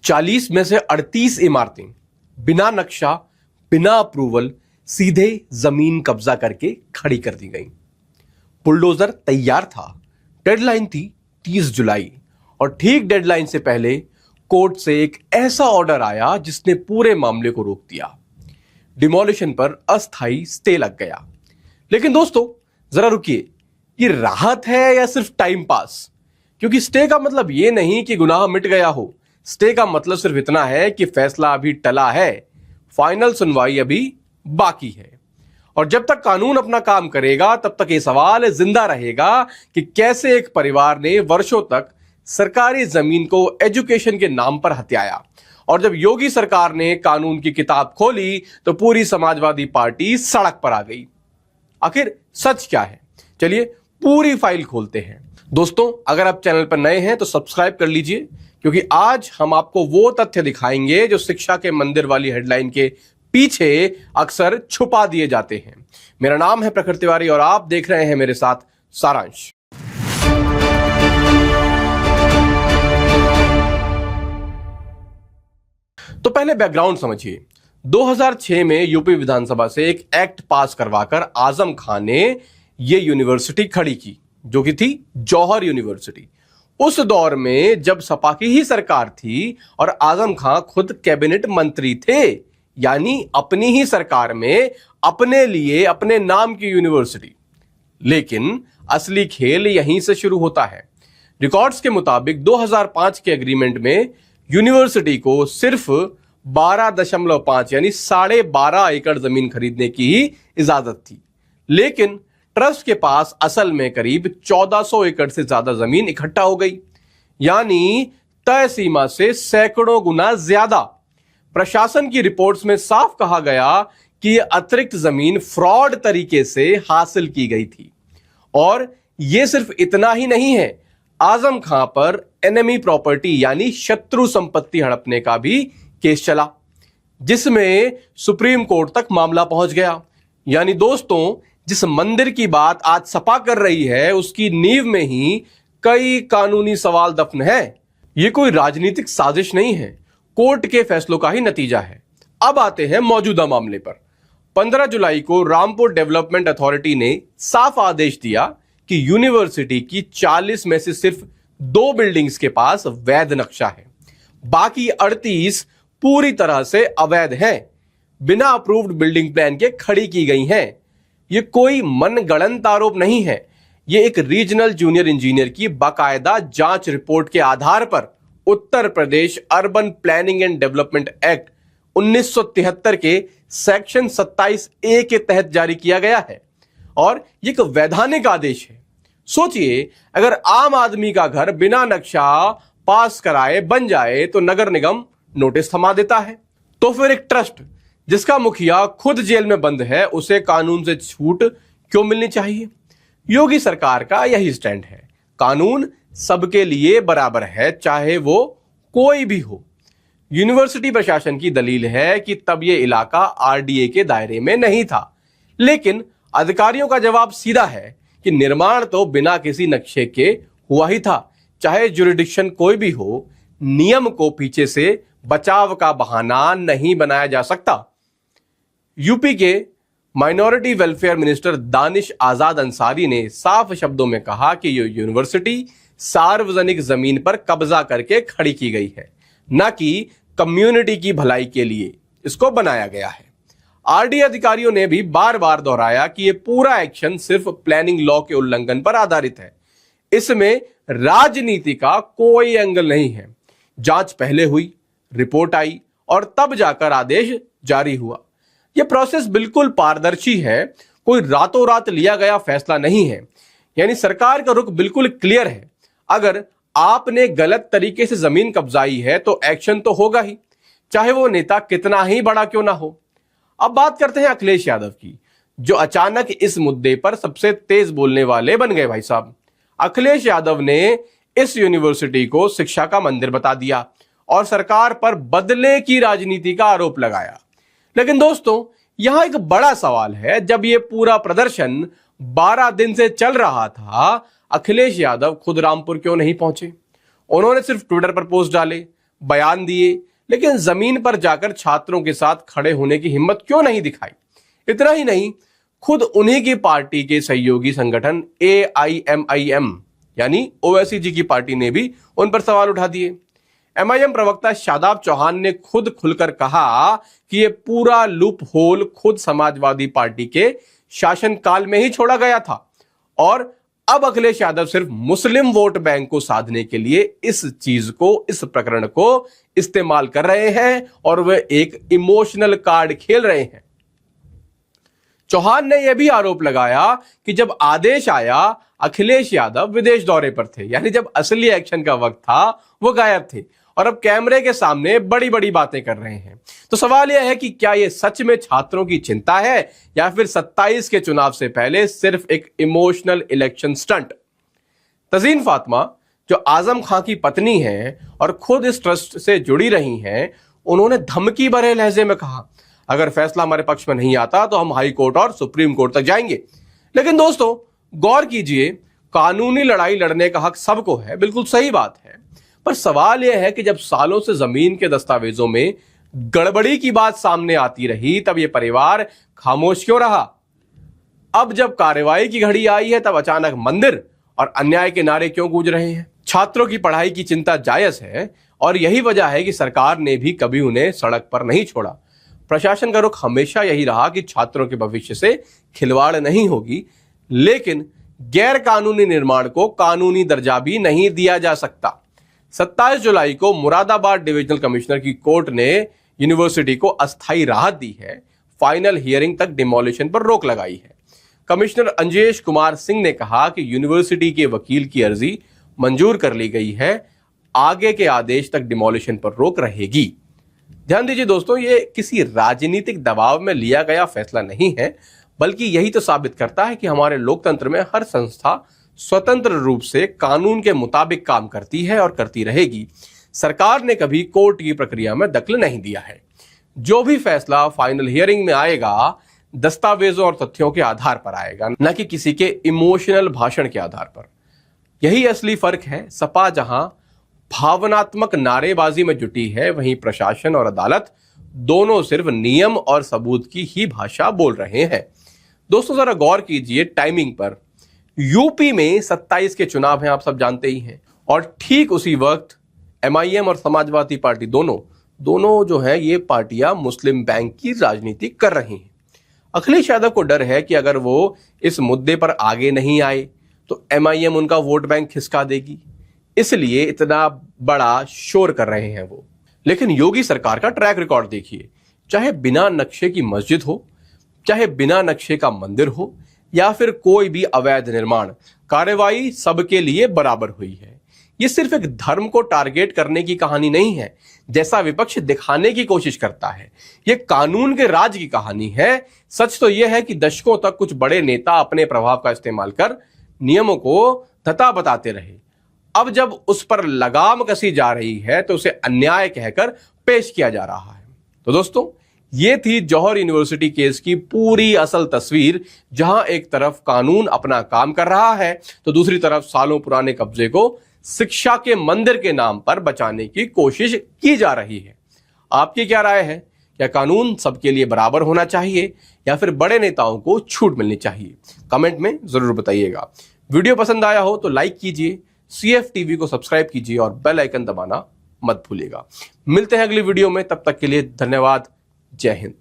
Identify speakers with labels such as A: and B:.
A: 40 में से 38 इमारतें बिना नक्शा, बिना अप्रूवल सीधे जमीन कब्जा करके खड़ी कर दी गई। बुलडोजर तैयार था, डेडलाइन थी 30 जुलाई और ठीक डेडलाइन से पहले कोर्ट से एक ऐसा ऑर्डर आया जिसने पूरे मामले को रोक दिया। डिमोलिशन पर अस्थायी स्टे लग गया। लेकिन दोस्तों जरा रुकिए, ये राहत है या सिर्फ टाइम पास? क्योंकि स्टे का मतलब ये नहीं कि गुनाह मिट गया हो। स्टे का मतलब सिर्फ इतना है कि फैसला अभी टला है, फाइनल सुनवाई अभी बाकी है। और जब तक कानून अपना काम करेगा तब तक ये सवाल जिंदा रहेगा कि कैसे एक परिवार ने वर्षों तक सरकारी जमीन को एजुकेशन के नाम पर हत्याया। और जब योगी सरकार ने कानून की किताब खोली तो पूरी समाजवादी पार्टी सड़क पर आ गई। आखिर सच क्या है? चलिए पूरी फाइल खोलते हैं। दोस्तों अगर आप चैनल पर नए हैं तो सब्सक्राइब कर लीजिए, क्योंकि आज हम आपको वो तथ्य दिखाएंगे जो शिक्षा के मंदिर वाली हेडलाइन के पीछे अक्सर छुपा दिए जाते हैं। मेरा नाम है प्रखर तिवारी और आप देख रहे हैं मेरे साथ सारांश। तो पहले बैकग्राउंड समझिए। 2006 में यूपी विधानसभा से एक एक्ट पास करवाकर आजम खान ने यह यूनिवर्सिटी खड़ी की, जो कि थी जौहर यूनिवर्सिटी। उस दौर में जब सपा की ही सरकार थी और आजम खान खुद कैबिनेट मंत्री थे, यानी अपनी ही सरकार में अपने लिए अपने नाम की यूनिवर्सिटी। लेकिन असली खेल यहीं से शुरू होता है। रिकॉर्ड्स के मुताबिक 2005 के एग्रीमेंट में यूनिवर्सिटी को सिर्फ 12.5 यानी 12.5 एकड़ जमीन खरीदने की ही इजाजत थी। लेकिन ट्रस्ट के पास असल में करीब 1400 एकड़ से ज्यादा जमीन इकट्ठा हो गई, यानी तय सीमा से सैकड़ों गुना ज्यादा। प्रशासन की रिपोर्ट्स में साफ कहा गया कि यह अतिरिक्त जमीन फ्रॉड तरीके से हासिल की गई थी। और यह सिर्फ इतना ही नहीं है, आजम खां पर एनिमी प्रॉपर्टी यानी शत्रु संपत्ति हड़पने का भी केस चला, जिसमें सुप्रीम कोर्ट तक मामला पहुंच गया। यानी दोस्तों जिस मंदिर की बात आज सपा कर रही है उसकी नींव में ही कई कानूनी सवाल दफन है। यह कोई राजनीतिक साजिश नहीं है, कोर्ट के फैसलों का ही नतीजा है। अब आते हैं मौजूदा मामले पर। 15 जुलाई को रामपुर डेवलपमेंट अथॉरिटी ने साफ आदेश दिया कि यूनिवर्सिटी की 40 में से सिर्फ 2 बिल्डिंग्स के पास वैध नक्शा है, बाकी 38 पूरी तरह से अवैध हैं, बिना अप्रूव्ड बिल्डिंग प्लान के खड़ी की गई हैं। यह कोई मनगढ़ंत आरोप नहीं है, यह एक रीजनल जूनियर इंजीनियर की बाकायदा जांच रिपोर्ट के आधार पर Uttar Pradesh urban planning and development act 1973 के सेक्शन 27A के तहत जारी किया गया है और यह एक वैधानिक आदेश है। सोचिए, अगर आम आदमी का घर बिना नक्शा पास कराए बन जाए तो नगर निगम नोटिस थमा देता है। तो फिर एक ट्रस्ट जिसका मुखिया खुद जेल में बंद है, उसे कानून से छूट क्यों मिलनी चाहिए? योगी सरकार का यही स्टैंड है, कानून सबके लिए बराबर है, चाहे वो कोई भी हो। यूनिवर्सिटी प्रशासन की दलील है कि तब यह इलाका आरडीए के दायरे में नहीं था, लेकिन अधिकारियों का जवाब सीधा है कि निर्माण तो बिना किसी नक्शे के हुआ ही था। चाहे जुरिडिक्शन कोई भी हो, नियम को पीछे से बचाव का बहाना नहीं बनाया जा सकता। यूपी के माइनॉरिटी वेलफेयर मिनिस्टर दानिश आजाद अंसारी ने साफ शब्दों में कहा कि यह यूनिवर्सिटी सार्वजनिक जमीन पर कब्जा करके खड़ी की गई है, न कि कम्युनिटी की भलाई के लिए इसको बनाया गया है। आरडीए अधिकारियों ने भी बार बार दोहराया कि यह पूरा एक्शन सिर्फ प्लानिंग लॉ के उल्लंघन पर आधारित है, इसमें राजनीति का कोई एंगल नहीं है। जांच पहले हुई, रिपोर्ट आई और तब जाकर आदेश जारी हुआ। यह प्रोसेस बिल्कुल पारदर्शी है, कोई रातों रात लिया गया फैसला नहीं है। यानी सरकार का रुख बिल्कुल क्लियर है। अगर आपने गलत तरीके से जमीन कब्जाई है तो एक्शन तो होगा ही, चाहे वो नेता कितना ही बड़ा क्यों ना हो। अब बात करते हैं अखिलेश यादव की, जो अचानक इस मुद्दे पर सबसे तेज बोलने वाले बन गए। भाई साहब, अखिलेश यादव ने इस यूनिवर्सिटी को शिक्षा का मंदिर बता दिया और सरकार पर बदले की राजनीति का आरोप लगाया। लेकिन दोस्तों यहां एक बड़ा सवाल है, जब यह पूरा प्रदर्शन 12 दिन से चल रहा था, अखिलेश यादव खुद रामपुर क्यों नहीं पहुंचे? उन्होंने सिर्फ ट्विटर पर पोस्ट डाले, बयान दिए, लेकिन जमीन पर जाकर छात्रों के साथ खड़े होने की हिम्मत क्यों नहीं दिखाई? इतना ही नहीं, खुद उन्हीं की पार्टी के सहयोगी संगठन AIMIM यानी ओवैसी जी की पार्टी ने भी उन पर सवाल उठा दिए। MIM प्रवक्ता शादाब चौहान ने खुद खुलकर कहा कि यह पूरा लूप होल खुद समाजवादी पार्टी के शासनकाल में ही छोड़ा गया था और अब अखिलेश यादव सिर्फ मुस्लिम वोट बैंक को साधने के लिए इस चीज को, इस प्रकरण को इस्तेमाल कर रहे हैं और वे एक इमोशनल कार्ड खेल रहे हैं। चौहान ने यह भी आरोप लगाया कि जब आदेश आया अखिलेश यादव विदेश दौरे पर थे, यानी जब असली एक्शन का वक्त था वो गायब थे और अब कैमरे के सामने बड़ी बड़ी बातें कर रहे हैं। तो सवाल यह है कि क्या यह सच में छात्रों की चिंता है या फिर 27 के चुनाव से पहले सिर्फ एक emotional election stunt? Tazeen Fatima जो आजम खां की पत्नी हैं और खुद इस ट्रस्ट से जुड़ी रही हैं, उन्होंने धमकी भरे लहजे में कहा अगर फैसला हमारे पक्ष में नहीं आता तो हम हाई कोर्ट और सुप्रीम कोर्ट तक जाएंगे। लेकिन दोस्तों गौर कीजिए, कानूनी लड़ाई लड़ने का हक सबको है, बिल्कुल सही बात है, पर सवाल यह है कि जब सालों से जमीन के दस्तावेजों में गड़बड़ी की बात सामने आती रही तब यह परिवार खामोश क्यों रहा? अब जब कार्रवाई की घड़ी आई है तब अचानक मंदिर और अन्याय के नारे क्यों गूंज रहे हैं? छात्रों की पढ़ाई की चिंता जायज है और यही वजह है कि सरकार ने भी कभी उन्हें सड़क पर नहीं छोड़ा। प्रशासन का रुख हमेशा यही रहा कि छात्रों के भविष्य से खिलवाड़ नहीं होगी, लेकिन गैर कानूनी निर्माण को कानूनी दर्जा भी नहीं दिया जा सकता। 27 जुलाई को मुरादाबाद डिविजनल कमिश्नर की कोर्ट ने यूनिवर्सिटी को अस्थायी राहत दी है, फाइनल हियरिंग तक डिमोलिशन पर रोक लगाई है। कमिश्नर अंजेश कुमार सिंह ने कहा कि यूनिवर्सिटी के वकील की अर्जी मंजूर कर ली गई है, आगे के आदेश तक डिमोलिशन पर रोक रहेगी। ध्यान दीजिए दोस्तों, ये किसी राजनीतिक दबाव में लिया गया फैसला नहीं है, बल्कि यही तो साबित करता है कि हमारे लोकतंत्र में हर संस्था स्वतंत्र रूप से कानून के मुताबिक काम करती है और करती रहेगी। सरकार ने कभी कोर्ट की प्रक्रिया में दखल नहीं दिया है। जो भी फैसला फाइनल हियरिंग में आएगा दस्तावेजों और तथ्यों के आधार पर आएगा, न कि किसी के इमोशनल भाषण के आधार पर। यही असली फर्क है। सपा जहां भावनात्मक नारेबाजी में जुटी है, वहीं प्रशासन और अदालत दोनों सिर्फ नियम और सबूत की ही भाषा बोल रहे हैं। दोस्तों जरा गौर कीजिए टाइमिंग पर। यूपी में 27 के चुनाव हैं, आप सब जानते ही हैं, और ठीक उसी वक्त MIM और समाजवादी पार्टी दोनों जो है ये पार्टियां मुस्लिम बैंक की राजनीति कर रही हैं। अखिलेश यादव को डर है कि अगर वो इस मुद्दे पर आगे नहीं आए तो MIM उनका वोट बैंक खिसका देगी, इसलिए इतना बड़ा शोर कर रहे हैं वो। लेकिन योगी सरकार का ट्रैक रिकॉर्ड देखिए, चाहे बिना नक्शे की मस्जिद हो, चाहे बिना नक्शे का मंदिर हो या फिर कोई भी अवैध निर्माण, कार्रवाई सबके लिए बराबर हुई है। यह सिर्फ एक धर्म को टारगेट करने की कहानी नहीं है जैसा विपक्ष दिखाने की कोशिश करता है, यह कानून के राज की कहानी है। सच तो यह है कि दशकों तक कुछ बड़े नेता अपने प्रभाव का इस्तेमाल कर नियमों को धता बताते रहे। अब जब उस पर लगाम कसी जा रही है तो उसे अन्याय कहकर पेश किया जा रहा है। तो दोस्तों ये थी जौहर यूनिवर्सिटी केस की पूरी असल तस्वीर, जहां एक तरफ कानून अपना काम कर रहा है तो दूसरी तरफ सालों पुराने कब्जे को शिक्षा के मंदिर के नाम पर बचाने की कोशिश की जा रही है। आपकी क्या राय है? क्या कानून सबके लिए बराबर होना चाहिए या फिर बड़े नेताओं को छूट मिलनी चाहिए? कमेंट में जरूर बताइएगा। वीडियो पसंद आया हो तो लाइक कीजिए, CFTV को सब्सक्राइब कीजिए और बेल आइकन दबाना मत भूलिएगा। मिलते हैं अगली वीडियो में, तब तक के लिए धन्यवाद। जय हिंद।